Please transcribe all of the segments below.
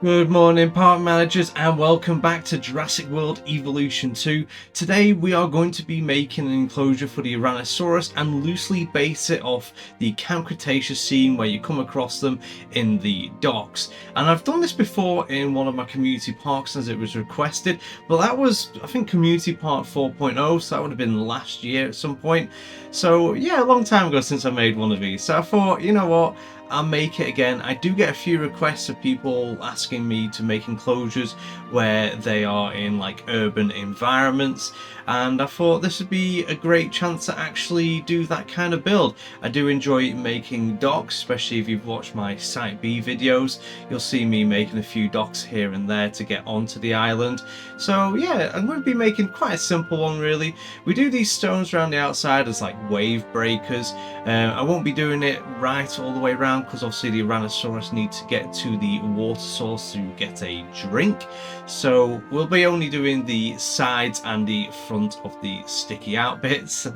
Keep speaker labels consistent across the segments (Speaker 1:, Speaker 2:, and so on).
Speaker 1: Good morning, park managers, and welcome back to Jurassic World Evolution 2. Today we are going to be making an enclosure for the Ouranosaurus and loosely base it off the Camp Cretaceous scene where you come across them in the docks. And I've done this before in one of my community parks as it was requested, but that was, I think, Community Park 4.0, so that would have been last year at some point. So yeah, a long time ago since I made one of these. So I thought, you know what? I'll make it again. I do get a few requests of people asking me to make enclosures where they are in like urban environments, and I thought this would be a great chance to actually do that kind of build. I do enjoy making docks, especially if you've watched my Site B videos. You'll see me making a few docks here and there to get onto the island. So yeah, I'm going to be making quite a simple one really. We do these stones around the outside as like wave breakers. I won't be doing it right all the way around because obviously the Ouranosaurus needs to get to the water source to get a drink. So we'll be only doing the sides and the front of the sticky out bits.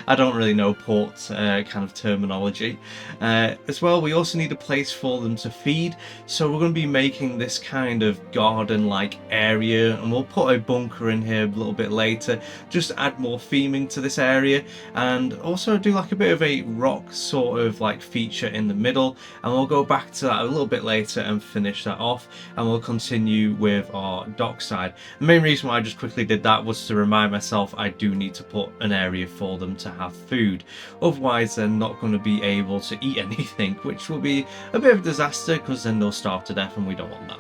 Speaker 1: I don't really know port kind of terminology. As well, we also need a place for them to feed. So we're going to be making this kind of garden-like area, and we'll put a bunker in here a little bit later, just to add more theming to this area, and also do like a bit of a rock sort of like feature in the middle. And we'll go back to that a little bit later and finish that off, and we'll continue with our dock side. The main reason why I just quickly did that was to remind myself I do need to put an area for them to have food, otherwise they're not going to be able to eat anything, which will be a bit of a disaster because then they'll starve to death and we don't want that.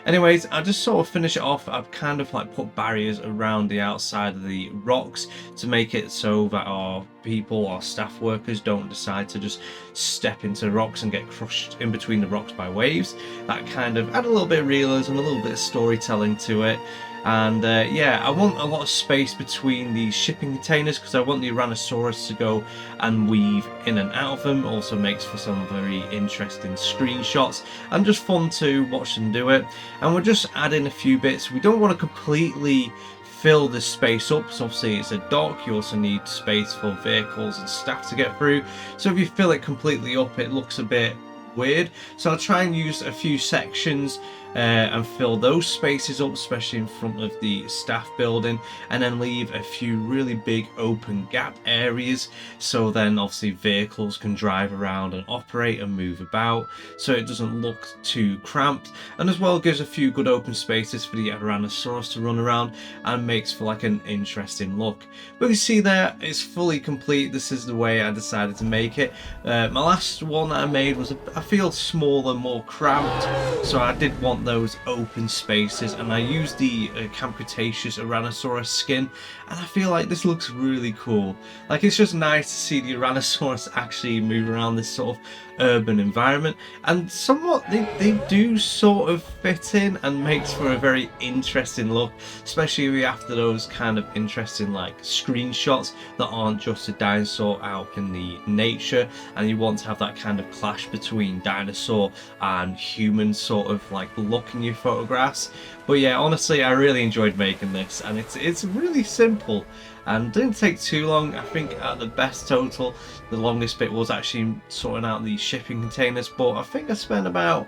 Speaker 1: Anyways, I'll just sort of finish it off. I've kind of like put barriers around the outside of the rocks to make it so that our people, our staff workers, don't decide to just step into the rocks and get crushed in between the rocks by waves. That kind of add a little bit of realism, a little bit of storytelling to it. And yeah, I want a lot of space between these shipping containers because I want the Ouranosaurus to go and weave in and out of them. Also makes for some very interesting screenshots and just fun to watch them do it. And we're just adding a few bits. We don't want to completely fill this space up, so obviously it's a dock, you also need space for vehicles and staff to get through. So if you fill it completely up, it looks a bit weird. So I'll try and use a few sections and fill those spaces up, especially in front of the staff building, and then leave a few really big open gap areas so then obviously vehicles can drive around and operate and move about, so it doesn't look too cramped, and as well gives a few good open spaces for the Ouranosaurus to run around and makes for like an interesting look. But you see there, it's fully complete. This is the way I decided to make it. My last one that I made was I feel smaller, more cramped, so I did want those open spaces, and I used the Camp Cretaceous Ouranosaurus skin, and I feel like this looks really cool. Like, it's just nice to see the Ouranosaurus actually move around this sort of urban environment, and somewhat they do sort of fit in and makes for a very interesting look, especially after those kind of interesting like screenshots that aren't just a dinosaur out in the nature, and you want to have that kind of clash between dinosaur and human sort of like look in your photographs. But yeah, honestly, I really enjoyed making this, and it's really simple and didn't take too long. I think at the best total, the longest bit was actually sorting out the shipping containers, but I think I spent about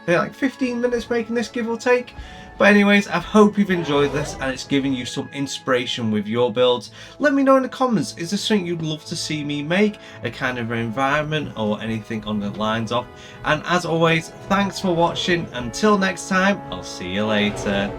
Speaker 1: like 15 minutes making this, give or take. But anyways, I hope you've enjoyed this and it's giving you some inspiration with your builds. Let me know in the comments, is there something you'd love to see me make, a kind of environment or anything on the lines of. And as always, thanks for watching. Until next time, I'll see you later.